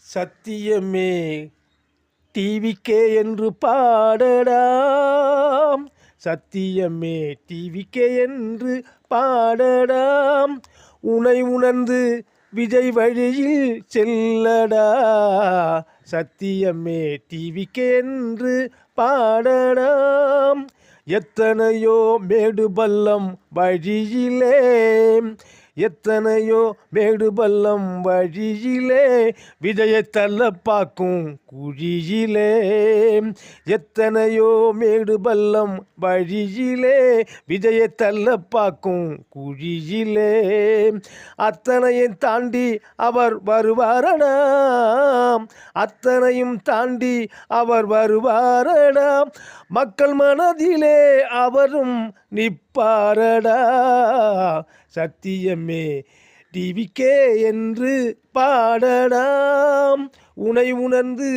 சத்தியமே டிவிக்கே என்று பாடடாம். சத்தியமே டிவிக்கே என்று பாடடாம். உனை உணர்ந்து விஜய் வழியில் செல்லடா. சத்தியமே டிவிக்கே என்று பாடடாம். எத்தனையோ மேடு பள்ளம் வழியிலே, எத்தனையோ மேடு பள்ளம் வழியிலே, விஜயை தள்ள பார்க்கும் குழியிலே. எத்தனையோ மேடு பள்ளம் வழியிலே, விஜயை தள்ள பார்க்கும் குழியிலே. அத்தனையும் தாண்டி அவர் வருவாரடா, அத்தனையும் தாண்டி அவர் வருவாரடா. மக்கள் மனதிலே அவரும் நிற்பாரடா. சத்தியமே டிவிக்கே என்று பாடடாம். உனை உணர்ந்து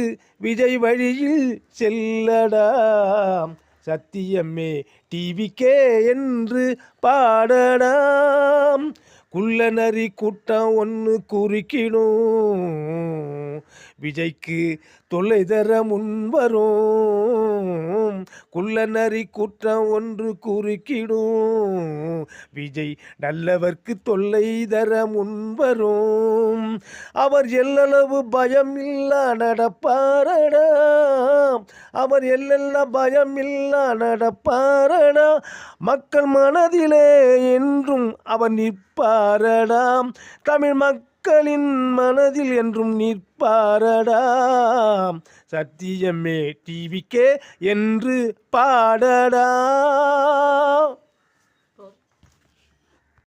விஜய் வழியில் செல்லடாம். சத்தியமே டிவிக்கே என்று பாடடாம். குள்ள நரி கூட்டம் ஒன்று குறுக்கிடும், விஜய்க்கு தொல்லை தர முன்வரும். குள்ள நரி கூட்டம் ஒன்று குறுக்கிடும், விஜய் நல்லவர்க்கு தொல்லை தர முன்வரும். அவர் எல்லளவு பயம் இல்லா நடப்பாரடா, அவர் எல்லெல்ல பயம் இல்லா நடப்பாரடா. மக்கள் மனதிலே என்றும் அவர் நிற்பாரடா. தமிழ் மக்களின் மனதில் என்றும் நிற்பாரடா. சத்தியமே டிவிக்கே என்று பாடடா.